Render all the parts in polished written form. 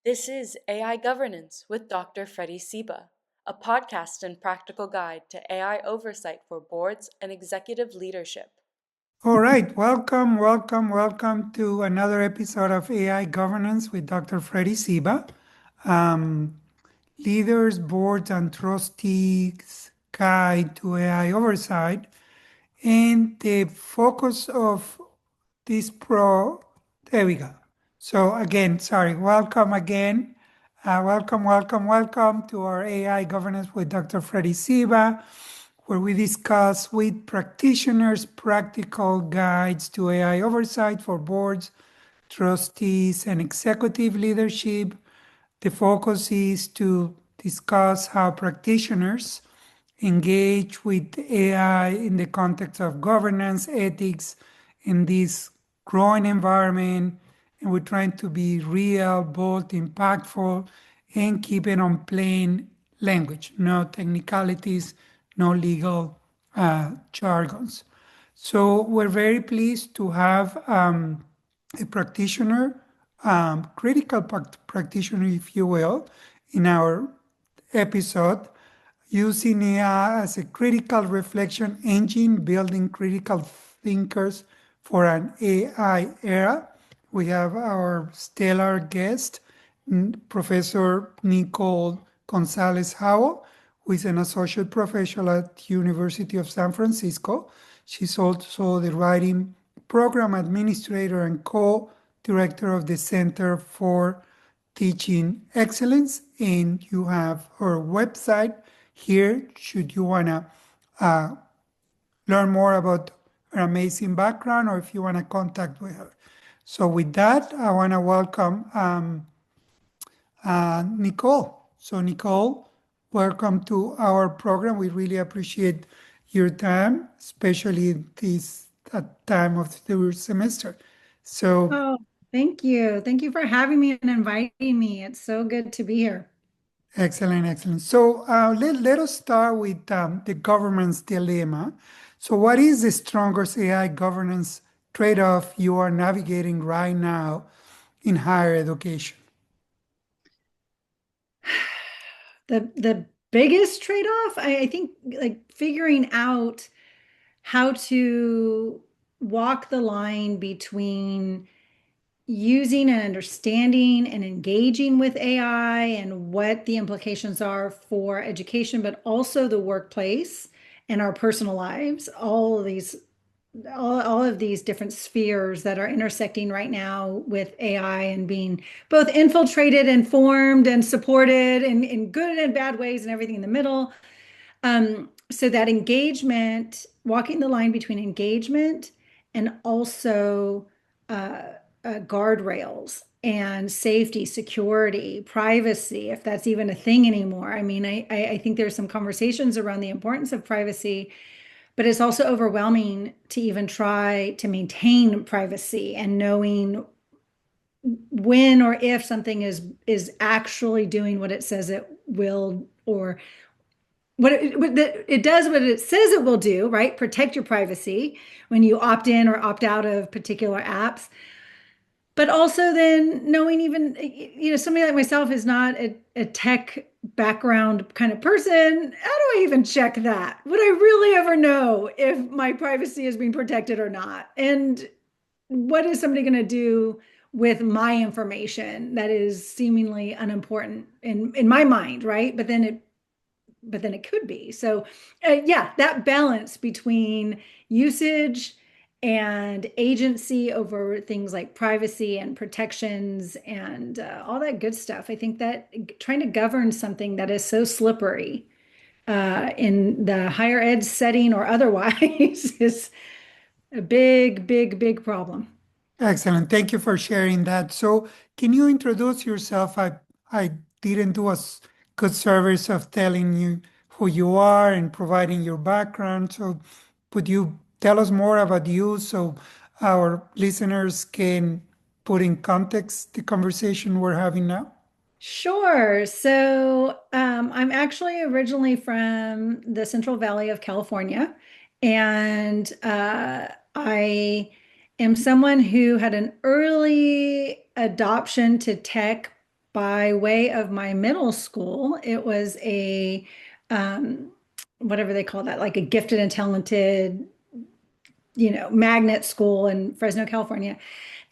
This is AI Governance with Dr. Freddie Seba, a podcast and practical guide to AI oversight for boards and executive leadership. All right, welcome to another episode of AI Governance with Dr. Freddie Seba. Um, Leaders, boards, and trustees guide to AI oversight. And the focus of this there we go. So again, sorry, welcome again. Welcome to our AI Governance with Dr. Freddie Seba, where we discuss with practitioners practical guides to AI oversight for boards, trustees, and executive leadership. The focus is to discuss how practitioners engage with AI in the context of governance, ethics in this growing environment. And we're trying to be real, bold, impactful, and keep it on plain language, no technicalities, no legal jargons. So we're very pleased to have a practitioner, critical practitioner, if you will, in our episode, using AI as a critical reflection engine, building critical thinkers for an AI era. We have our stellar guest, Professor Nicole Gonzales Howell, who is an associate professor at University of San Francisco. She's also the writing program administrator and co-director of the Center for Teaching Excellence. And you have her website here should you want to uh, learn more about her amazing background or if you want to contact with her. So with that, I want to welcome Nicole. So Nicole, welcome to our program. We really appreciate your time, especially this time of the semester. So Oh, thank you. Thank you for having me and inviting me. It's so good to be here. excellent. So let us start with the government's dilemma. So, what is the strongest AI governance trade-off you are navigating right now in higher education? The biggest trade-off, I think, like figuring out how to walk the line between using and understanding and engaging with AI and what the implications are for education, but also the workplace and our personal lives, all of these different spheres that are intersecting right now with AI and being both infiltrated and formed and supported in good and bad ways and everything in the middle. So that engagement, walking the line between engagement and also guardrails and safety, security, privacy, if that's even a thing anymore. I mean, I think there's some conversations around the importance of privacy, but it's also overwhelming to even try to maintain privacy and knowing when or if something is actually doing what it says it will, or it does what it says it will do, right? Protect your privacy when you opt in or opt out of particular apps. But also then knowing even, somebody like myself is not a tech background kind of person. How do I even check that? Would I really ever know if my privacy is being protected or not? And what is somebody going to do with my information that is seemingly unimportant in my mind, right? But then it could be. So, yeah, that balance between usage and agency over things like privacy and protections and all that good stuff. I think that trying to govern something that is so slippery in the higher ed setting or otherwise is a big problem. Excellent. Thank you for sharing that. So, can you introduce yourself? I didn't do good service of telling you who you are and providing your background. So, would you tell us more about you so our listeners can put in context the conversation we're having now? Sure. So I'm actually originally from the Central Valley of California, and I am someone who had an early adoption to tech by way of my middle school. It was a, um, whatever they call that, like a gifted and talented, magnet school in Fresno, California,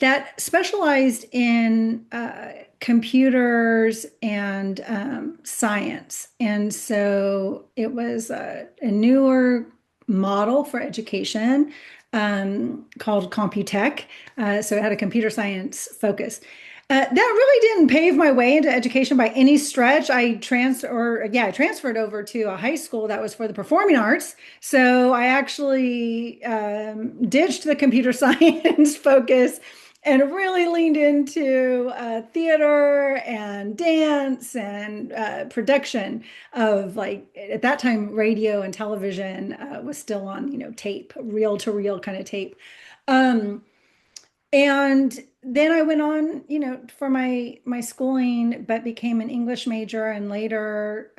that specialized in computers and science. And so it was a newer model for education called Computech. So it had a computer science focus. That really didn't pave my way into education by any stretch. I transferred over to a high school that was for the performing arts. So I actually ditched the computer science focus and really leaned into theater and dance and production of, like, at that time radio and television was still on tape, reel to reel kind of tape. Um, and then I went on, for my schooling, but became an English major and later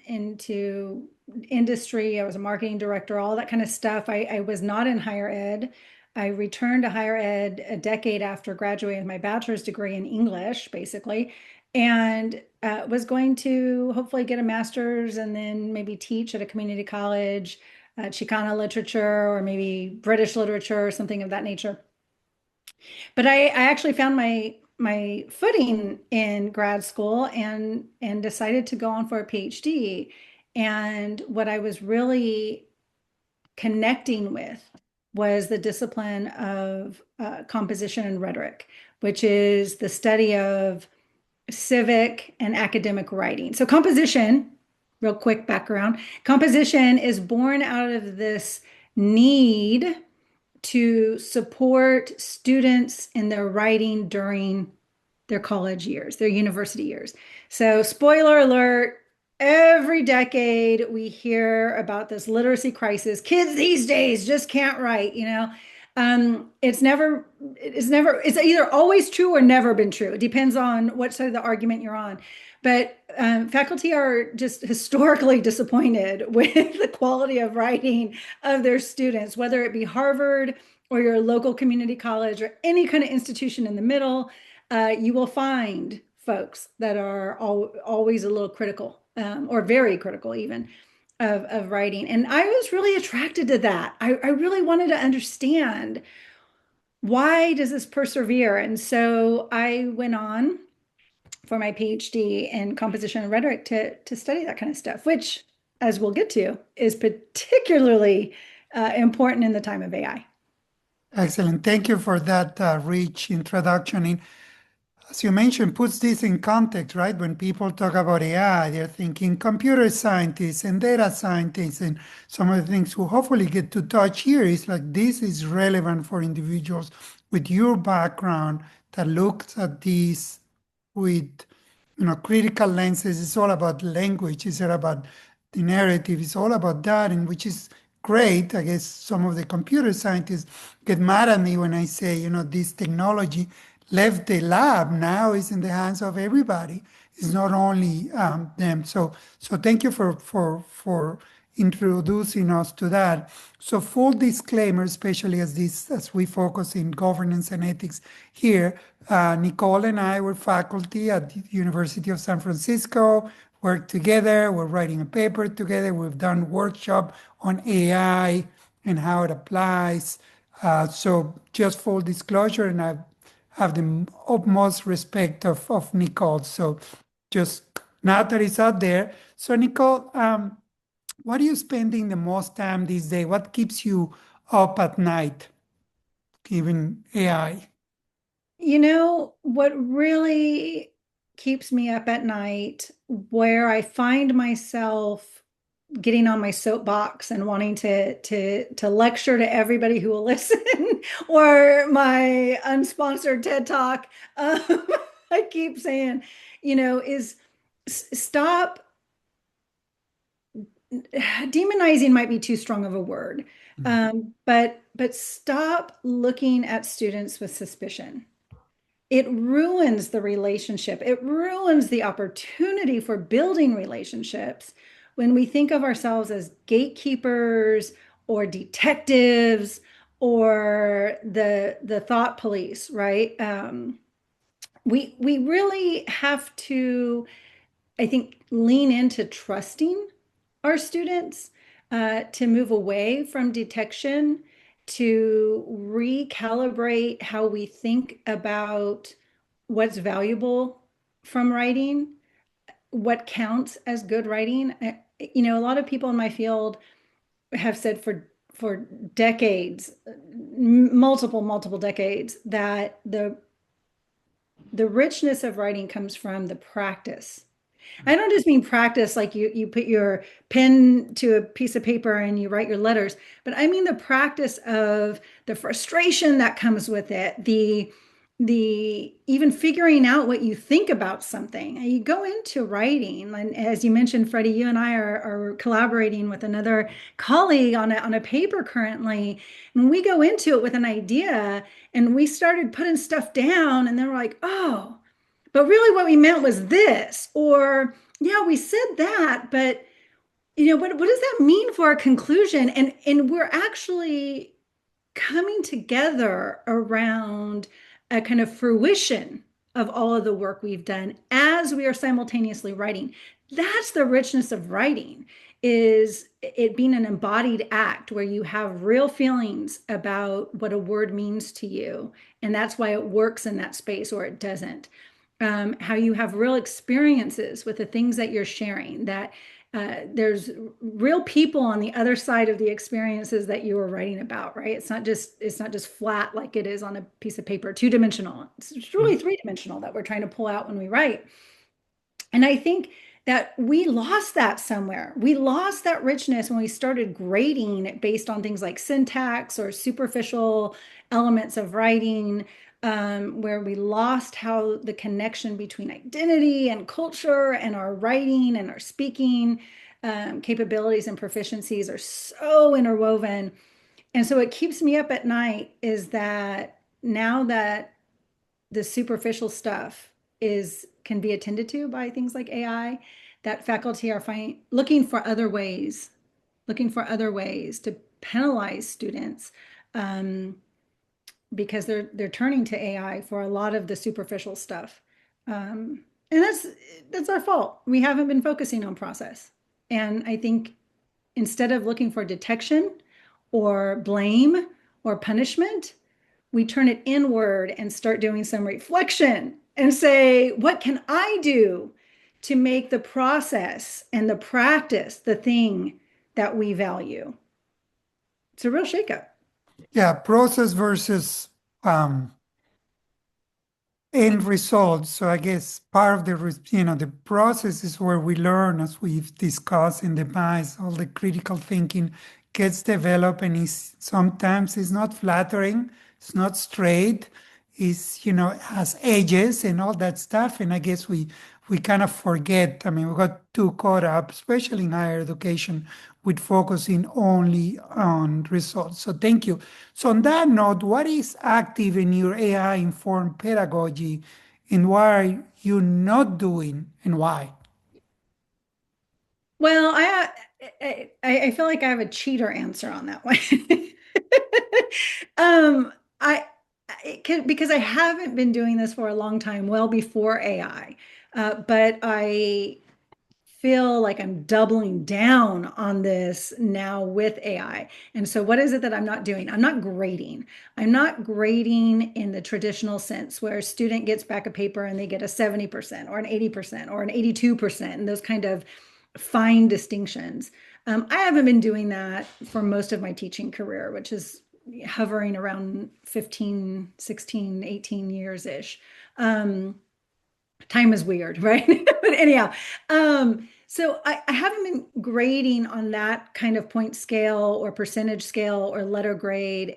into industry. I was a marketing director, all that kind of stuff. I was not in higher ed. I returned to higher ed a decade after graduating with my bachelor's degree in English, basically, and was going to hopefully get a master's and then maybe teach at a community college, Chicana literature or maybe British literature or something of that nature. But I actually found my footing in grad school and decided to go on for a PhD. And what I was really connecting with was the discipline of composition and rhetoric, which is the study of civic and academic writing. So composition, real quick background, composition is born out of this need to support students in their writing during their college years, their university years. So, spoiler alert, every decade we hear about this literacy crisis. Kids these days just can't write. It's either always true or never been true. It depends on what side of the argument you're on. But faculty are just historically disappointed with the quality of writing of their students, whether it be Harvard or your local community college or any kind of institution in the middle. You will find folks that are always a little critical, or very critical even, of writing. And I was really attracted to that. I really wanted to understand, why does this persevere? And so I went on for my PhD in composition and rhetoric to study that kind of stuff, which, as we'll get to, is particularly important in the time of AI. Excellent. Thank you for that rich introduction. As you mentioned, puts this in context, right? When people talk about AI, they're thinking computer scientists and data scientists, and some of the things we hopefully get to touch here is like this is relevant for individuals with your background that looks at this with critical lenses. It's all about language. It's all about the narrative. It's all about that, and which is great. I guess some of the computer scientists get mad at me when I say, this technology left the lab, now is in the hands of everybody. It's not only them. So thank you for introducing us to that. So full disclaimer, especially as we focus in governance and ethics here, Nicole and I were faculty at the University of San Francisco, worked together, we're writing a paper together, we've done workshop on AI and how it applies. So just full disclosure, and I have the utmost respect of Nicole. So just now that it's out there. So Nicole, what are you spending the most time these days? What keeps you up at night, given AI? What really keeps me up at night, where I find myself getting on my soapbox and wanting to lecture to everybody who will listen, or my unsponsored TED Talk, I keep saying, is stop. Demonizing might be too strong of a word, but stop looking at students with suspicion. It ruins the relationship. It ruins the opportunity for building relationships when we think of ourselves as gatekeepers or detectives or the thought police, right? we really have to, I think, lean into trusting our students, to move away from detection, to recalibrate how we think about what's valuable from writing, what counts as good writing. A lot of people in my field have said for decades, multiple decades, that the richness of writing comes from the practice. I don't just mean practice like you put your pen to a piece of paper and you write your letters, but I mean the practice of the frustration that comes with it, the even figuring out what you think about something. And you go into writing, and as you mentioned, Freddie, you and I are collaborating with another colleague on a paper currently, and we go into it with an idea, and we started putting stuff down, and then we're like, oh, but really what we meant was this, or yeah, we said that, but what does that mean for our conclusion? And we're actually coming together around a kind of fruition of all of the work we've done as we are simultaneously writing. That's the richness of writing, is it being an embodied act where you have real feelings about what a word means to you, and that's why it works in that space or it doesn't. How you have real experiences with the things that you're sharing, that there's real people on the other side of the experiences that you were writing about, right? It's not just flat like it is on a piece of paper, two-dimensional. It's really three-dimensional that we're trying to pull out when we write. And I think that we lost that somewhere. We lost that richness when we started grading based on things like syntax or superficial elements of writing, where we lost how the connection between identity and culture and our writing and our speaking capabilities and proficiencies are so interwoven. And so it keeps me up at night is that now that the superficial stuff is can be attended to by things like AI, that faculty are looking for other ways to penalize students, because they're turning to AI for a lot of the superficial stuff. And that's our fault. We haven't been focusing on process. And I think instead of looking for detection or blame or punishment, we turn it inward and start doing some reflection and say, what can I do to make the process and the practice the thing that we value? It's a real shakeup. Yeah, process versus end result. So I guess part of the process is where we learn, as we've discussed in the past, all the critical thinking gets developed, and is sometimes it's not flattering, it's not straight, has edges and all that stuff. And I guess we kind of forget. I mean, we got too caught up, especially in higher education, with focusing only on results. So thank you. So on that note, what is active in your AI-informed pedagogy, and what are you not doing, and why? Well, I feel like I have a cheater answer on that one. Um, I because I haven't been doing this for a long time, well before AI, but I feel like I'm doubling down on this now with AI. And so, what is it that I'm not doing? I'm not grading. I'm not grading in the traditional sense where a student gets back a paper and they get a 70% or an 80% or an 82%, and those kind of fine distinctions. I haven't been doing that for most of my teaching career, which is hovering around 15, 16, 18 years ish. Time is weird, right? But anyhow, so I haven't been grading on that kind of point scale or percentage scale or letter grade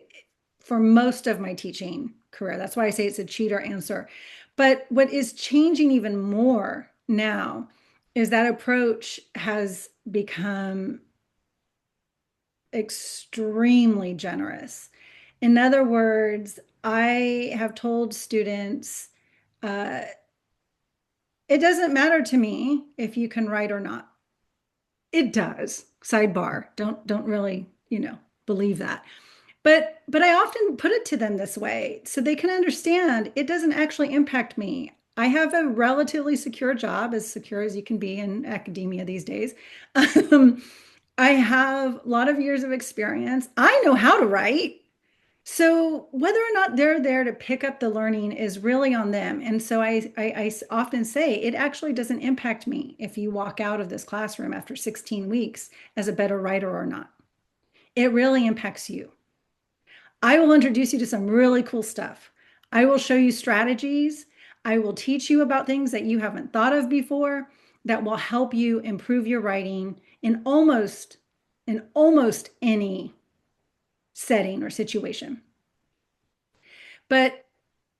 for most of my teaching career. That's why I say it's a cheater answer. But what is changing even more now is that approach has become extremely generous. In other words, I have told students, uh, it doesn't matter to me if you can write or not. It does. Sidebar. Don't really, believe that. But I often put it to them this way so they can understand it doesn't actually impact me. I have a relatively secure job, as secure as you can be in academia these days. I have a lot of years of experience. I know how to write. So whether or not they're there to pick up the learning is really on them. And so I often say it actually doesn't impact me if you walk out of this classroom after 16 weeks as a better writer or not. It really impacts you. I will introduce you to some really cool stuff. I will show you strategies. I will teach you about things that you haven't thought of before that will help you improve your writing in almost any setting or situation. But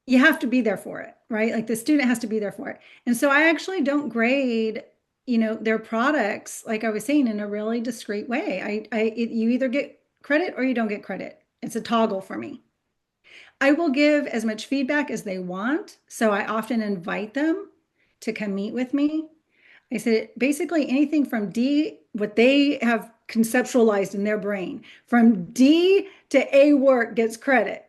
you have to be there for it, right? Like the student has to be there for it. And so I actually don't grade, their products, like I was saying, in a really discreet way. You either get credit or you don't get credit. It's a toggle for me. I will give as much feedback as they want. So I often invite them to come meet with me. I said basically anything from D, what they have conceptualized in their brain, from D to A work gets credit.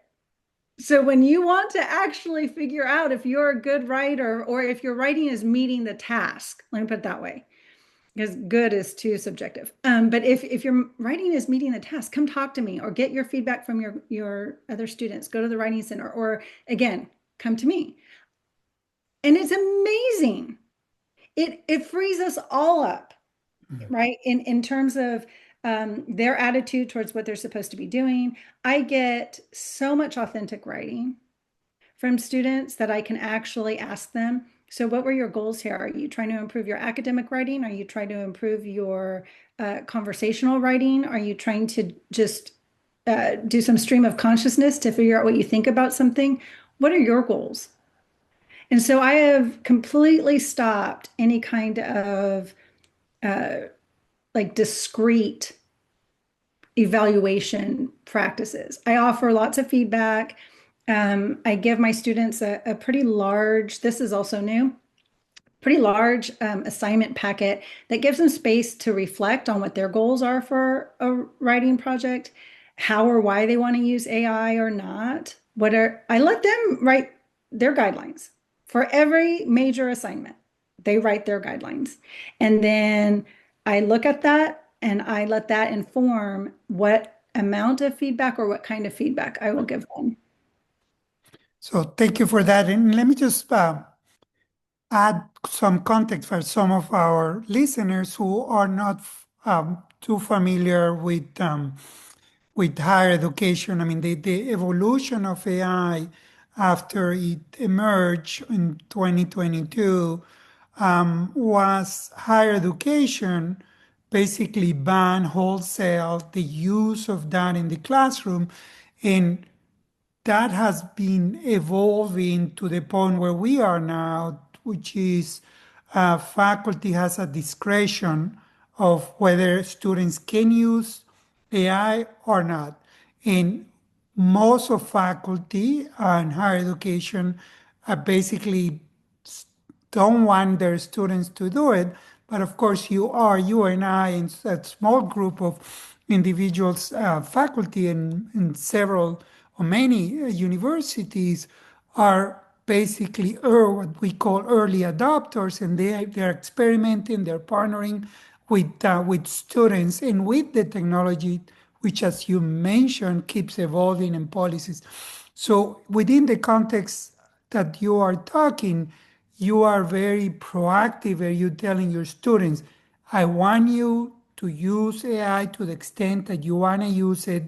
So when you want to actually figure out if you're a good writer or if your writing is meeting the task, let me put it that way, because good is too subjective. But if your writing is meeting the task, come talk to me or get your feedback from your other students. Go to the writing center or again, come to me. And it's amazing. It frees us all up, right? In terms of their attitude towards what they're supposed to be doing. I get so much authentic writing from students that I can actually ask them, so what were your goals here? Are you trying to improve your academic writing? Are you trying to improve your conversational writing? Are you trying to just do some stream of consciousness to figure out what you think about something? What are your goals? And so I have completely stopped any kind of like discrete evaluation practices. I offer lots of feedback. I give my students a pretty large, this is also new, pretty large assignment packet that gives them space to reflect on what their goals are for a writing project, how or why they want to use AI or not. I let them write their guidelines for every major assignment. They write their guidelines. And then I look at that and I let that inform what amount of feedback or what kind of feedback I will give them. So thank you for that. And let me just add some context for some of our listeners who are not too familiar with higher education. I mean, the evolution of AI after it emerged in 2022 was higher education basically banned wholesale the use of that in the classroom. And that has been evolving to the point where we are now, which is faculty has a discretion of whether students can use AI or not. And most of faculty in higher education basically don't want their students to do it. But of course, you and I, and a small group of individuals, faculty in several or many universities are basically what we call early adopters, and they're experimenting, they're partnering with students and with the technology, which, as you mentioned, keeps evolving in policies. So within the context that you are talking, you are very proactive. Are you telling your students, I want you to use AI to the extent that you want to use it,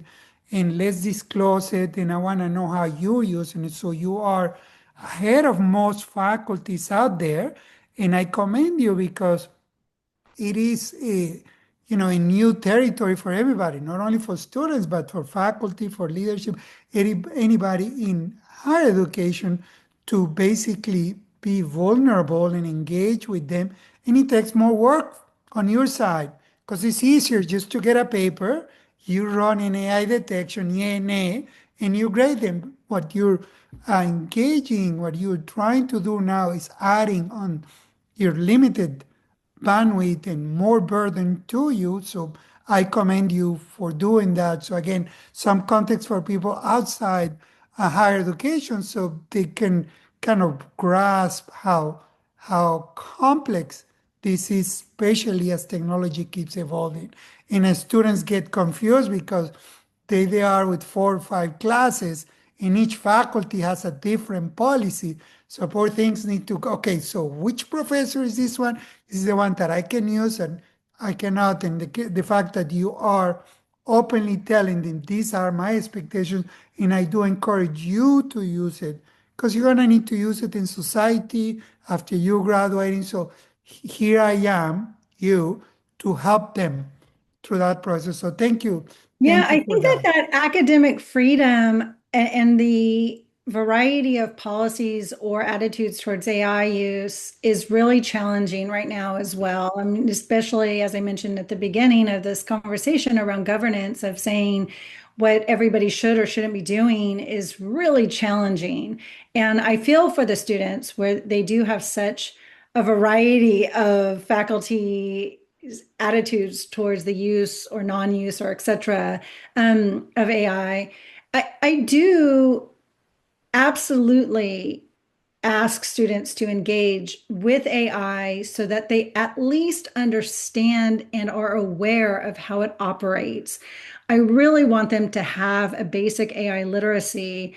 and let's disclose it, and I want to know how you're using it. So you are ahead of most faculties out there, and I commend you because it is a new territory for everybody, not only for students but for faculty, for leadership, anybody in higher education, to basically be vulnerable and engage with them. And it takes more work on your side because it's easier just to get a paper, you run an AI detection, yeah, nay, and you grade them. What you're engaging, what you're trying to do now is adding on your limited bandwidth and more burden to you. So I commend you for doing that. So again, some context for people outside higher education so they can kind of grasp how complex this is, especially as technology keeps evolving. And as students get confused because they are with 4 or 5 classes, and each faculty has a different policy. So poor things need to go, okay, so which professor is this one? This is the one that I can use and I cannot. And the fact that you are openly telling them these are my expectations, and I do encourage you to use it because you're going to need to use it in society after you graduating. So here I am, you, to help them through that process. So thank you. Yeah, Thank you I for think that that. that academic freedom and the variety of policies or attitudes towards AI use is really challenging right now as well. I mean, especially as I mentioned at the beginning of this conversation around governance, of saying what everybody should or shouldn't be doing is really challenging. And I feel for the students where they do have such a variety of faculty attitudes towards the use or non-use or et cetera, of AI. I do absolutely ask students to engage with AI so that they at least understand and are aware of how it operates. I really want them to have a basic AI literacy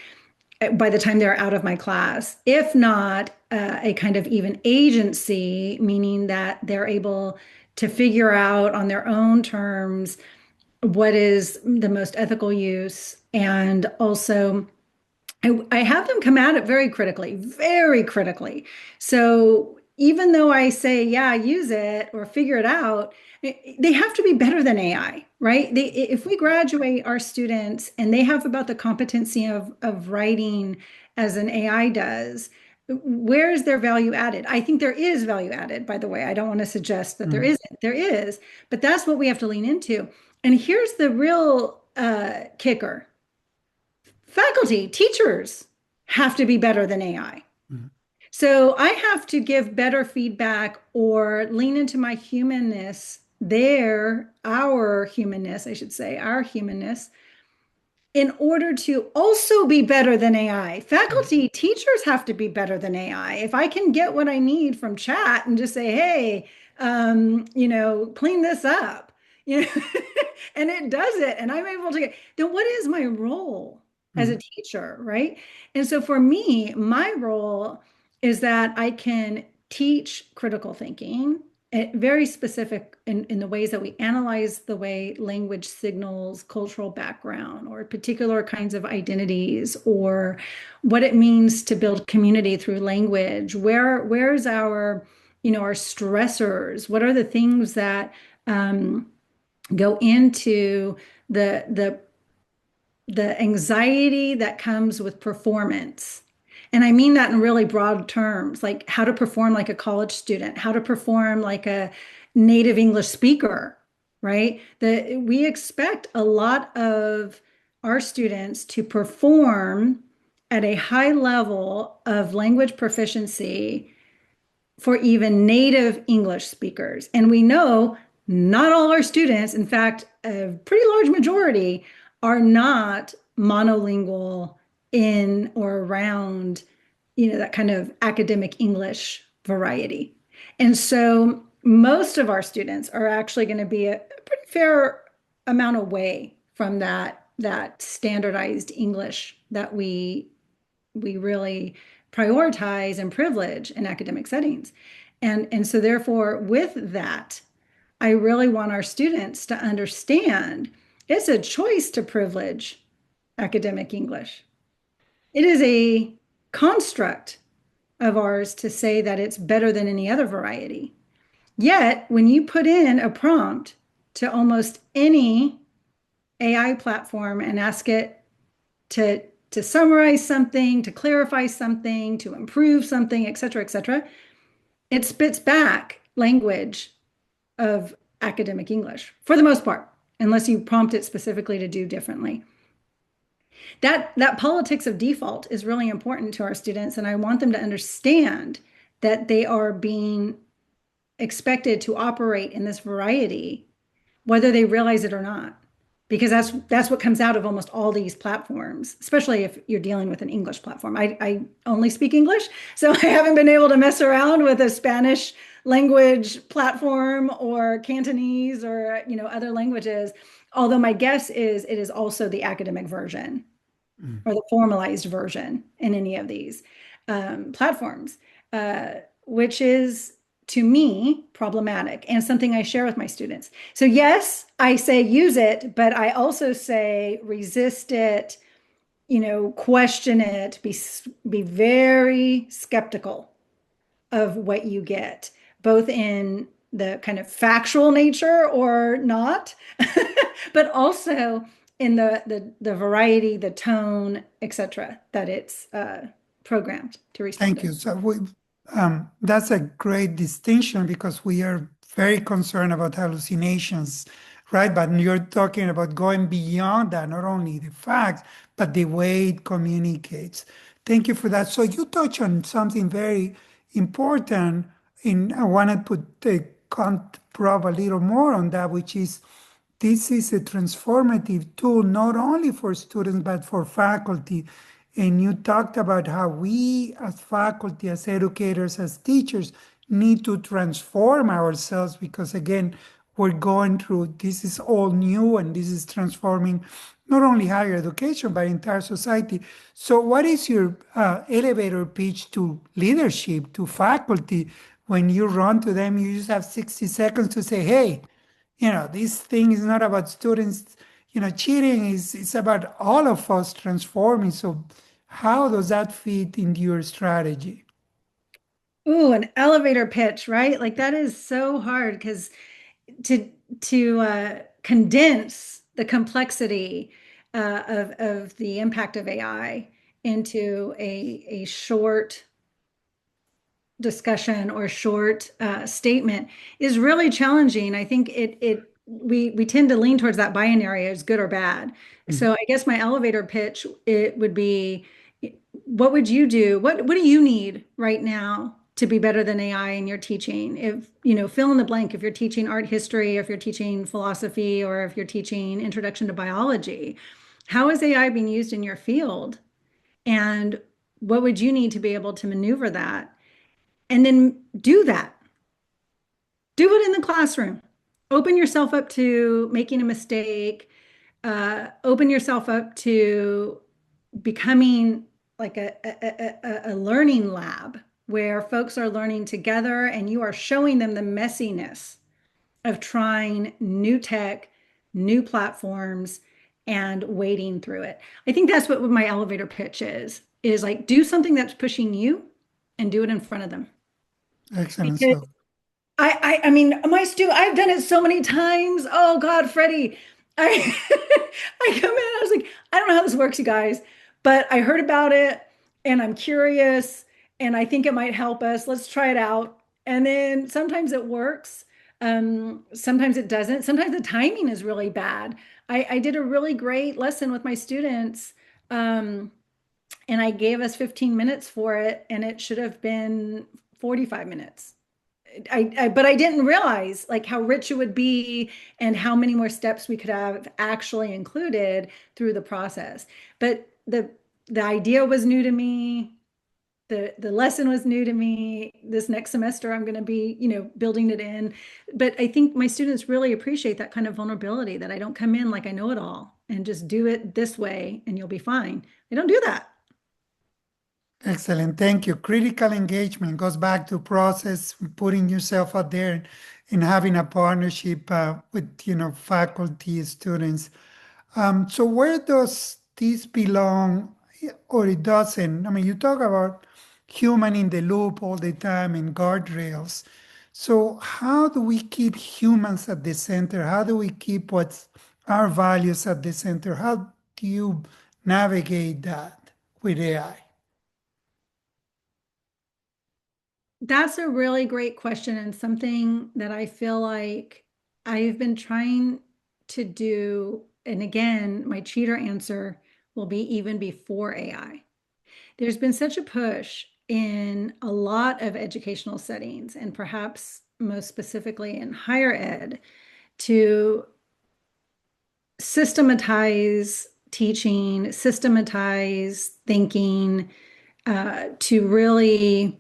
by the time they're out of my class. If not, a kind of even agency, meaning that they're able to figure out on their own terms what is the most ethical use. And also, I have them come at it very critically, very critically. So even though I say, yeah, use it or figure it out, they have to be better than AI, right? If we graduate our students and they have about the competency of writing as an AI does, where is their value added? I think there is value added, by the way. I don't want to suggest that there Mhm. isn't. There is, but that's what we have to lean into. And here's the real kicker. Faculty, teachers have to be better than AI. Mhm. So I have to give better feedback or lean into my humanness, our humanness, I should say, our humanness, in order to also be better than AI. Faculty, teachers have to be better than AI. If I can get what I need from chat and just say, hey, clean this up, you know, and it does it, and I'm able to get, then what is my role as a Mhm. teacher, right? And so for me, my role is that I can teach critical thinking, very specific in the ways that we analyze the way language signals cultural background or particular kinds of identities, or what it means to build community through language. Where's our stressors? What are the things that go into the the anxiety that comes with performance? And I mean that in really broad terms, like how to perform like a college student, how to perform like a native English speaker, right? We expect a lot of our students to perform at a high level of language proficiency for even native English speakers. And we know not all our students, in fact, a pretty large majority, are not monolingual in or around, that kind of academic English variety. And so most of our students are actually going to be a pretty fair amount away from that standardized English that we really prioritize and privilege in academic settings. And so therefore, with that, I really want our students to understand it's a choice to privilege academic English. It is a construct of ours to say that it's better than any other variety. Yet, when you put in a prompt to almost any AI platform and ask it to to summarize something, to clarify something, to improve something, et cetera, it spits back language of academic English for the most part, unless you prompt it specifically to do differently. That politics of default is really important to our students, and I want them to understand that they are being expected to operate in this variety, whether they realize it or not. because that's what comes out of almost all these platforms, especially if you're dealing with an English platform. I only speak English, so I haven't been able to mess around with a Spanish language platform or Cantonese or other languages. Although my guess is it is also the academic version Mm. or the formalized version in any of these platforms, which is to me problematic and something I share with my students. So, yes, I say use it, but I also say resist it, question it, be very skeptical of what you get, both in the kind of factual nature or not, but also in the variety, the tone, etc., that it's programmed to respond Thank to. you. That's a great distinction because we are very concerned about hallucinations, right? But you're talking about going beyond that, not only the facts, but the way it communicates. Thank you for that. So you touch on something very important, I want to put the probe a little more on that, which is this is a transformative tool not only for students but for faculty. And you talked about how we, as faculty, as educators, as teachers, need to transform ourselves because, again, we're going through this is all new and this is transforming not only higher education but entire society. So, what is your elevator pitch to leadership, to faculty? When you run to them, you just have 60 seconds to say, hey, this thing is not about students, cheating is it's about all of us transforming. So how does that fit into your strategy? Ooh, an elevator pitch, right? Like that is so hard because to condense the complexity of the impact of AI into a short discussion or short statement is really challenging. I think we tend to lean towards that binary as good or bad. Mm. So I guess my elevator pitch it would be, what would you do? What do you need right now to be better than AI in your teaching? If fill in the blank. If you're teaching art history, or if you're teaching philosophy, or if you're teaching introduction to biology, how is AI being used in your field? And what would you need to be able to maneuver that? And then do that. Do it in the classroom. Open yourself up to making a mistake. Open yourself up to becoming like a learning lab where folks are learning together and you are showing them the messiness of trying new tech, new platforms, and wading through it. I think that's what my elevator pitch is like do something that's pushing you and do it in front of them. Excellent. Because So I mean, I've done it so many times. Oh God, Freddie. I I come in, I was like, I don't know how this works, you guys, but I heard about it and I'm curious and I think it might help us. Let's try it out. And then sometimes it works. Sometimes it doesn't. Sometimes the timing is really bad. I did a really great lesson with my students. And I gave us 15 minutes for it, and it should have been 45 minutes. But I didn't realize like how rich it would be and how many more steps we could have actually included through the process. But the idea was new to me. The lesson was new to me. This next semester, I'm going to be, building it in. But I think my students really appreciate that kind of vulnerability that I don't come in like I know it all and just do it this way and you'll be fine. They don't do that. excellent. Thank you. Critical engagement goes back to process, putting yourself out there and having a partnership with, faculty, students. So where does this belong or it doesn't? I mean, you talk about human in the loop all the time and guardrails. So how do we keep humans at the center? How do we keep what's our values at the center? How do you navigate that with AI? That's a really great question and something that I feel like I've been trying to do. And again, my cheater answer will be even before AI. There's been such a push in a lot of educational settings, and perhaps most specifically in higher ed, to systematize teaching, systematize thinking, to really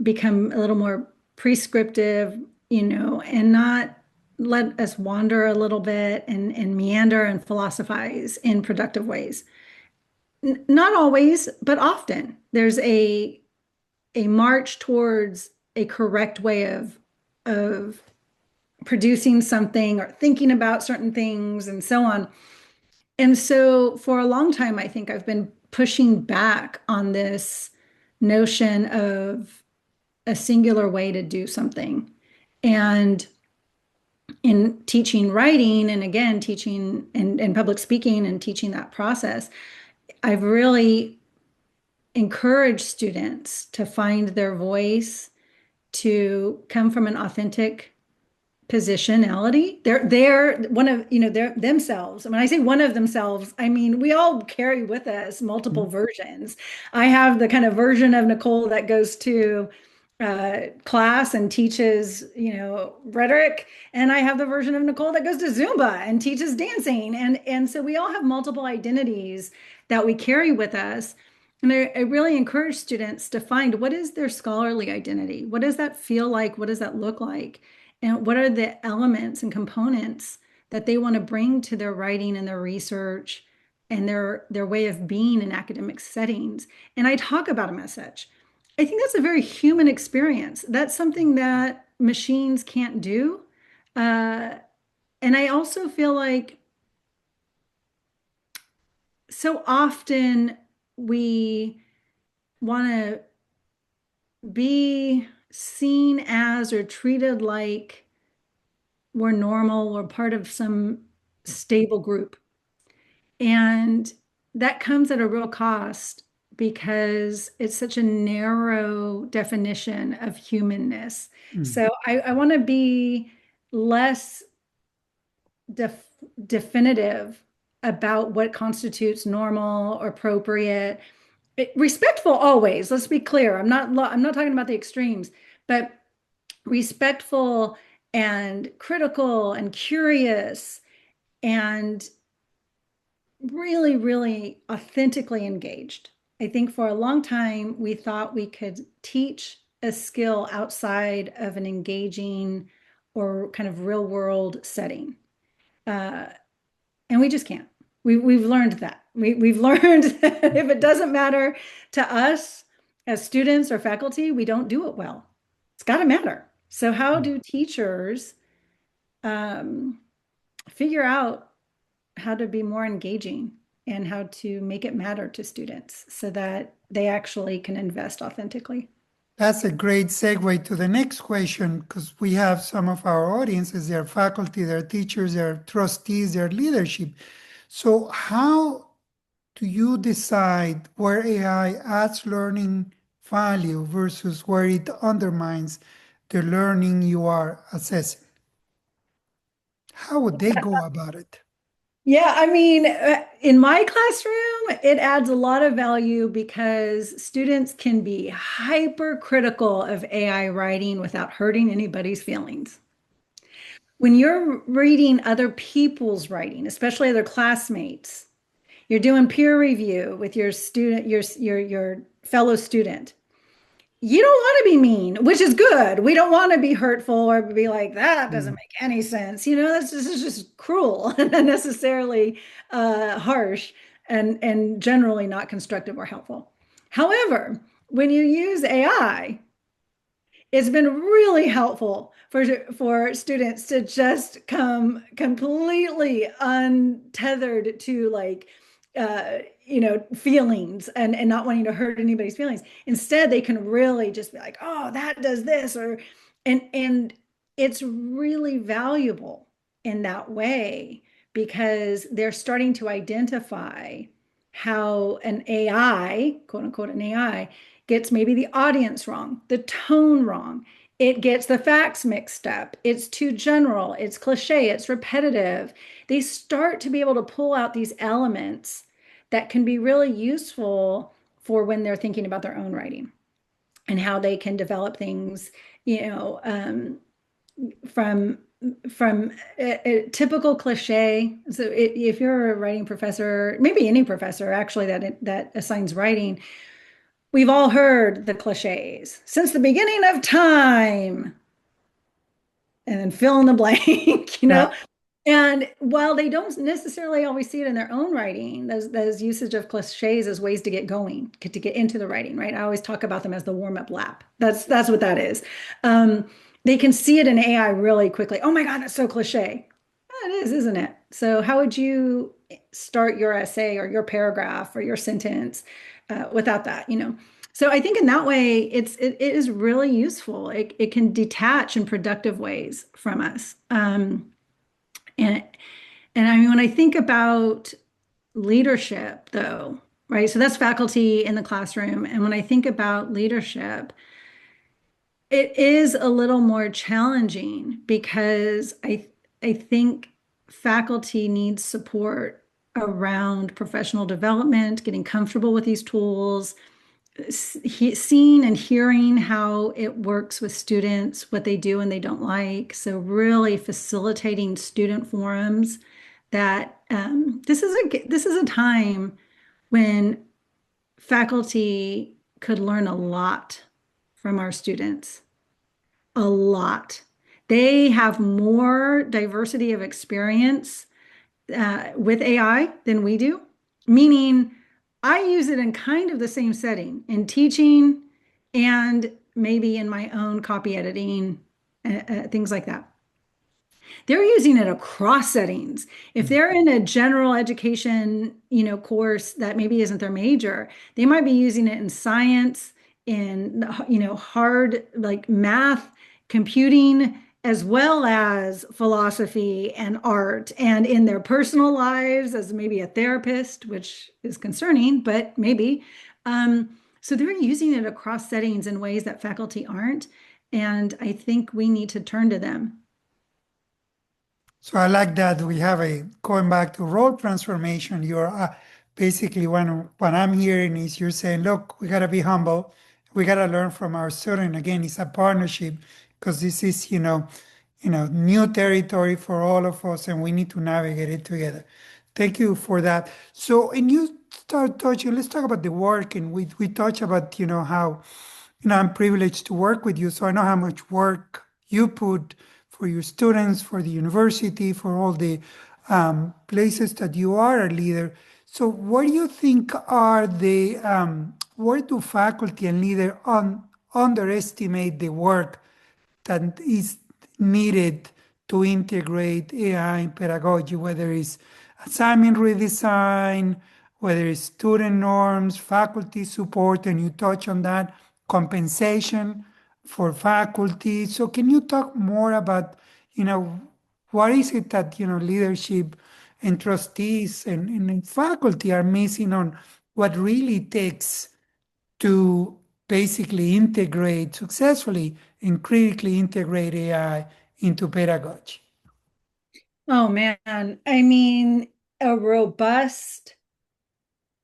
become a little more prescriptive, and not let us wander a little bit and meander and philosophize in productive ways. Not always, but often. There's a march towards a correct way of producing something or thinking about certain things and so on. And so for a long time, I think I've been pushing back on this notion of a singular way to do something. And in teaching writing, and again, teaching and public speaking and teaching that process, I've really encouraged students to find their voice, to come from an authentic positionality. They're one of, they're themselves. And when I say one of themselves, I mean we all carry with us multiple versions. I have the kind of version of Nicole that goes to class and teaches, rhetoric, and I have the version of Nicole that goes to Zumba and teaches dancing. And so we all have multiple identities that we carry with us. And I really encourage students to find what is their scholarly identity? What does that feel like? What does that look like? And what are the elements and components that they want to bring to their writing and their research and their way of being in academic settings? And I talk about them as such. I think that's a very human experience. That's something that machines can't do. Uh, and I also feel like so often we want to be seen as or treated like we're normal, we're part of some stable group. And that comes at a real cost because it's such a narrow definition of humanness. Mm. So I want to be less def definitive about what constitutes normal or appropriate. Respectful always, let's be clear. I'm not talking about the extremes, but respectful and critical and curious and really, really authentically engaged. I think for a long time, we thought we could teach a skill outside of an engaging or kind of real world setting. Uh, and we just can't. We've learned that. We've learned that if it doesn't matter to us as students or faculty, we don't do it well. It's got to matter. So, how do teachers um, figure out how to be more engaging and how to make it matter to students so that they actually can invest authentically? That's a great segue to the next question because we have some of our audiences, they're faculty, they're teachers, they're trustees, they're leadership. So, how do you decide where AI adds learning value versus where it undermines the learning you are assessing? How would they go about it? Yeah, I mean, in my classroom, it adds a lot of value because students can be hypercritical of AI writing without hurting anybody's feelings. When you're reading other people's writing, especially other classmates, you're doing peer review with your student, your fellow student. You don't want to be mean, which is good. We don't want to be hurtful or be like, that doesn't Mm. make any sense. This is just cruel and unnecessarily harsh and generally not constructive or helpful. However, when you use AI, it's been really helpful for students to just come completely untethered to like feelings and not wanting to hurt anybody's feelings. Instead, they can really just be like, oh, that does this, or and it's really valuable in that way because they're starting to identify how an AI, quote unquote, an AI gets maybe the audience wrong, the tone wrong. It gets the facts mixed up. It's too general. It's cliche. It's repetitive. They start to be able to pull out these elements that can be really useful for when they're thinking about their own writing and how they can develop things, from from a typical cliche. So if you're a writing professor, maybe any professor actually that assigns writing, we've all heard the cliches since the beginning of time, and then fill in the blank, you know? Yeah. And while they don't necessarily always see it in their own writing, those usage of cliches as ways to get going, to get into the writing, right? I always talk about them as the warm-up lap. That's what that is. They can see it in AI really quickly. Oh my God, that's so cliche. Yeah, it is, isn't it? So how would you start your essay or your paragraph or your sentence without that, you know? So I think in that way, it is really useful. It can detach in productive ways from us. And and I mean, when I think about leadership, though, right? So that's faculty in the classroom. And when I think about leadership, it is a little more challenging because I think faculty needs support around professional development, getting comfortable with these tools, seeing and hearing how it works with students, what they do and they don't like. So really facilitating student forums that this is a time when faculty could learn a lot from our students, a lot. They have more diversity of experience with AI than we do, meaning I use it in kind of the same setting in teaching and maybe in my own copy editing, things like that. They're using it across settings. If they're in a general education, you know, course that maybe isn't their major, they might be using it in science, in, you know, hard like math, computing, as well as philosophy and art, and in their personal lives as maybe a therapist, which is concerning, but maybe. So they're using it across settings in ways that faculty aren't. And I think we need to turn to them. So I like that we have a going back to role transformation. You're basically what I'm hearing is you're saying, look, we gotta be humble. We gotta learn from our student. Again, it's a partnership because this is, new territory for all of us, and we need to navigate it together. Thank you for that. So, and you start touching. Let's talk about the work, and we touch about how I'm privileged to work with you, so I know how much work you put for your students, for the university, for all the places that you are a leader. So, what do you think are where do faculty and leader underestimate the work that is needed to integrate AI in pedagogy, whether it's assignment redesign, whether it's student norms, faculty support, and you touch on that, compensation for faculty. So can you talk more about, you know, what is it that, leadership and trustees and faculty are missing on what really takes to basically integrate successfully and critically integrate AI into pedagogy? Oh man, I mean, a robust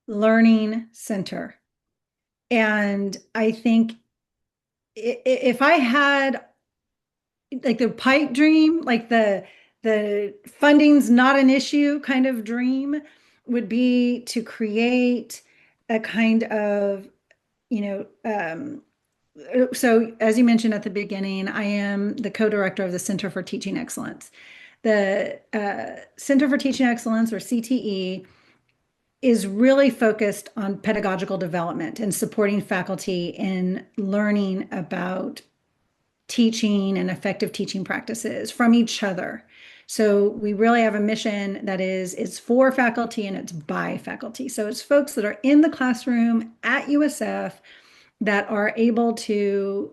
learning center. And I think if I had like the pipe dream, like the funding's not an issue kind of dream would be to create a kind of, you know, so as you mentioned at the beginning, I am the co-director of the Center for Teaching Excellence. The Center for Teaching Excellence, or CTE, is really focused on pedagogical development and supporting faculty in learning about teaching and effective teaching practices from each other. So we really have a mission that is it's for faculty and it's by faculty. So it's folks that are in the classroom at USF that are able to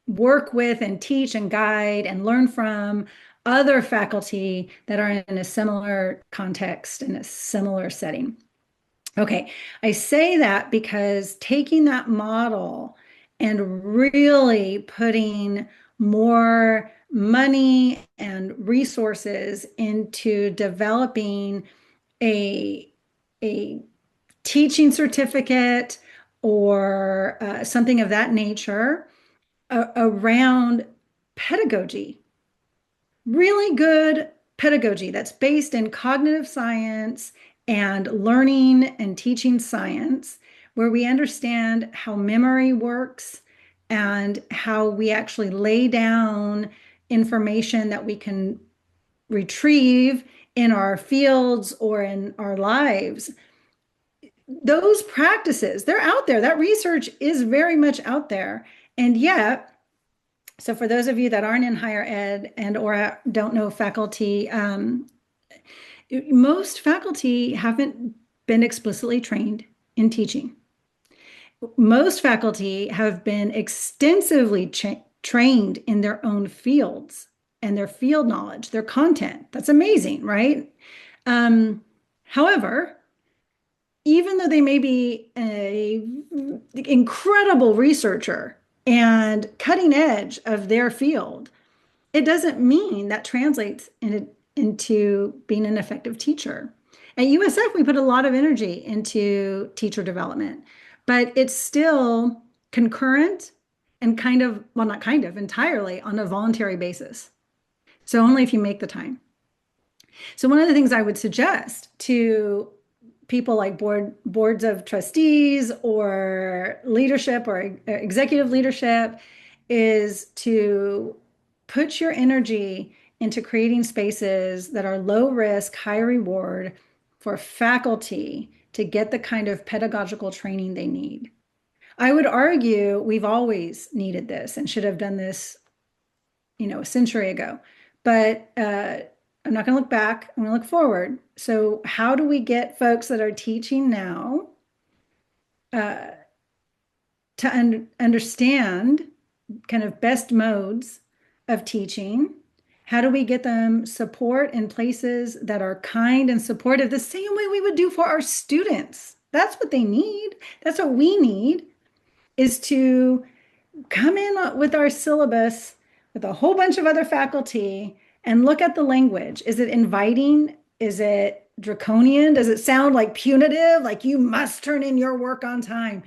work with and teach and guide and learn from other faculty that are in a similar context, in a similar setting. Okay, I say that because taking that model and really putting more money and resources into developing a, a teaching certificate or something of that nature around pedagogy, really good pedagogy that's based in cognitive science and learning and teaching science, where we understand how memory works and how we actually lay down information that we can retrieve in our fields or in our lives. Those practices, they're out there. That research is very much out there. And yet, so for those of you that aren't in higher ed and or don't know faculty, most faculty haven't been explicitly trained in teaching. Most faculty have been extensively trained in their own fields and their field knowledge, their content. That's amazing, right? However, even though they may be an incredible researcher and cutting edge of their field, it doesn't mean that translates into being an effective teacher. At USF, we put a lot of energy into teacher development, but it's still concurrent and kind of, well, not kind of, entirely on a voluntary basis. So only if you make the time. So one of the things I would suggest to people like boards of trustees or leadership or executive leadership is to put your energy into creating spaces that are low risk, high reward for faculty to get the kind of pedagogical training they need. I would argue we've always needed this and should have done this, a century ago. But I'm not going to look back. I'm going to look forward. So how do we get folks that are teaching now to understand kind of best modes of teaching? How do we get them support in places that are kind and supportive the same way we would do for our students? That's what they need. That's what we need, is to come in with our syllabus with a whole bunch of other faculty and look at the language. Is it inviting? Is it draconian? Does it sound like punitive? Like you must turn in your work on time?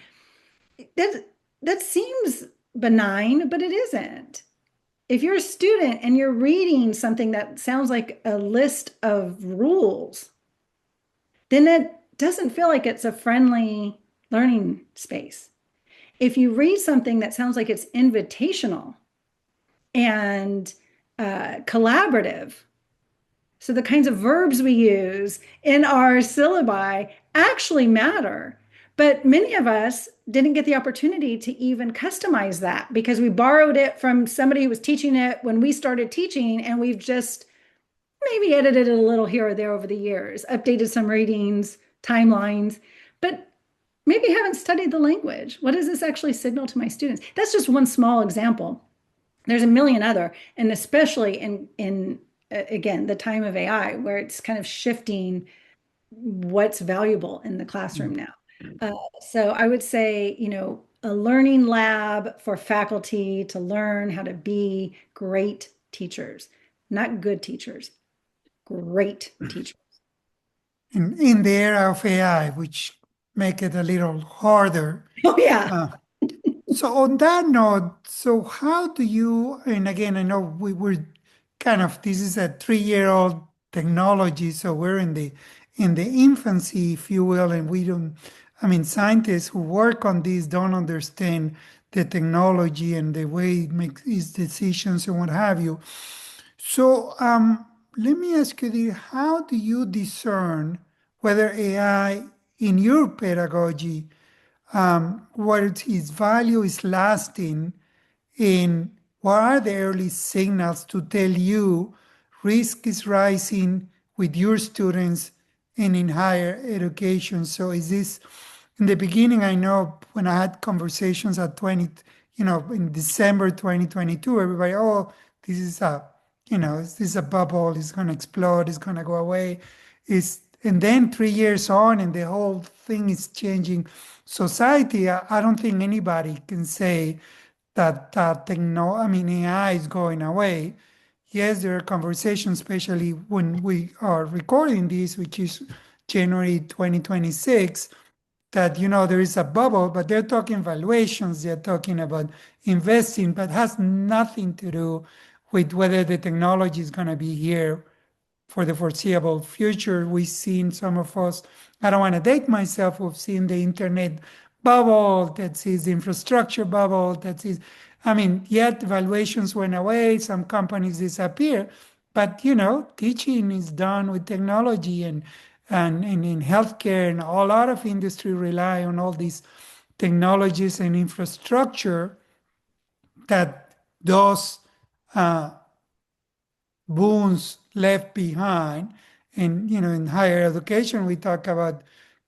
That seems benign, but it isn't. If you're a student and you're reading something that sounds like a list of rules, then it doesn't feel like it's a friendly learning space. If you read something that sounds like it's invitational and collaborative, so the kinds of verbs we use in our syllabi actually matter. But many of us didn't get the opportunity to even customize that because we borrowed it from somebody who was teaching it when we started teaching, and we've just maybe edited it a little here or there over the years, updated some readings, timelines, but maybe haven't studied the language. What does this actually signal to my students? That's just one small example. There's a million other, and especially in again, the time of AI, where it's kind of shifting what's valuable in the classroom now. So I would say, a learning lab for faculty to learn how to be great teachers, not good teachers, great teachers. In the era of AI, which make it a little harder. Oh, yeah. So on that note, so how do you, and again, I know we were kind of, this is a 3-year-old technology, so we're in the infancy, if you will, and we don't, scientists who work on this don't understand the technology and the way it makes its decisions and what have you. So let me ask you this, how do you discern whether AI in your pedagogy, what its value is lasting, and what are the early signals to tell you risk is rising with your students and in higher education? So is this, in the beginning, I know when I had conversations in December 2022, everybody, oh, this is this is a bubble, it's going to explode, it's going to go away. And then 3 years on and the whole thing is changing society. I don't think anybody can say that AI is going away. Yes, there are conversations, especially when we are recording this, which is January 2026, that, there is a bubble, but they're talking valuations, they're talking about investing, but has nothing to do with whether the technology is going to be here for the foreseeable future. We've seen some of us, I don't want to date myself, we've seen the internet bubble, that is the infrastructure bubble, that is, I mean, yet valuations went away, some companies disappear, but teaching is done with technology and in healthcare and a lot of industry rely on all these technologies and infrastructure that those uh, boons left behind. And in higher education, we talk about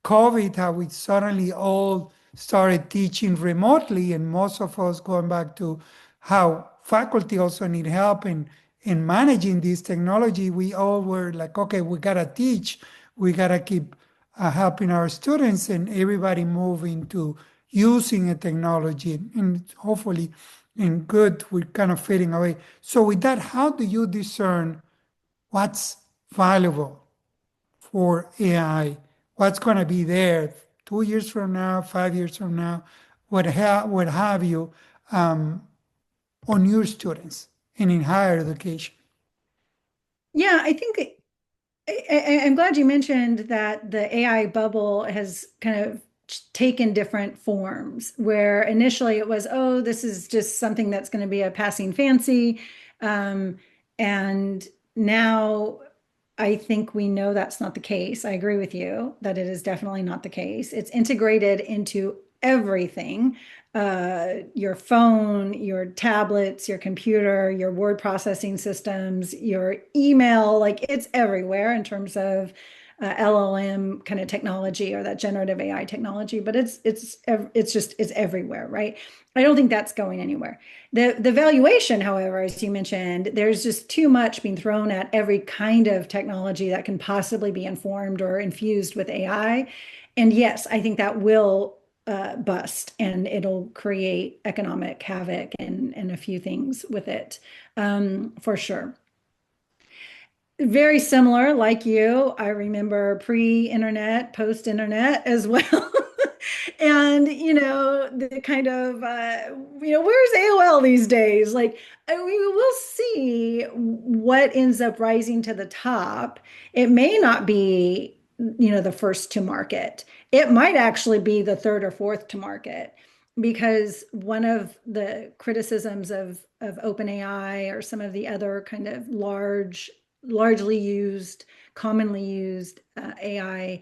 COVID, how we suddenly all started teaching remotely, and most of us going back to how faculty also need help in managing this technology. We all were like, okay, we gotta teach, we gotta keep helping our students, and everybody move into using a technology, and hopefully in good, we're kind of fading away. So with that, how do you discern what's valuable for AI? What's going to be there 2 years from now, 5 years from now, what have you, on your students and in higher education? Yeah, I think I'm glad you mentioned that the AI bubble has kind of taken different forms, where initially it was, oh, this is just something that's going to be a passing fancy. And now I think we know that's not the case. I agree with you that it is definitely not the case. It's integrated into everything, your phone, your tablets, your computer, your word processing systems, your email, like it's everywhere in terms of LLM kind of technology or that generative AI technology, but it's everywhere, right? I don't think that's going anywhere. The valuation, however, as you mentioned, there's just too much being thrown at every kind of technology that can possibly be informed or infused with AI. And yes, I think that will bust, and it'll create economic havoc and a few things with it, for sure. Very similar, like you. I remember pre-internet, post-internet as well. And, the kind of, where's AOL these days? Like, we will see what ends up rising to the top. It may not be, the first to market. It might actually be the third or fourth to market, because one of the criticisms of OpenAI or some of the other kind of largely used, commonly used AI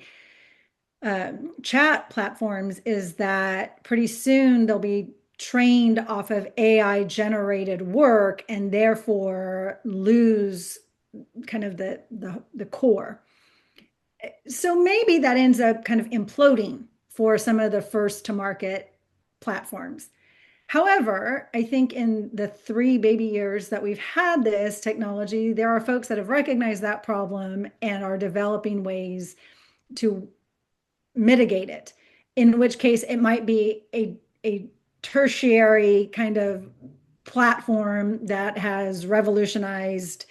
chat platforms is that pretty soon they'll be trained off of AI generated work and therefore lose kind of the core. So maybe that ends up kind of imploding for some of the first to market platforms. However, I think in the 3 baby years that we've had this technology, there are folks that have recognized that problem and are developing ways to mitigate it, in which case it might be a tertiary kind of platform that has revolutionized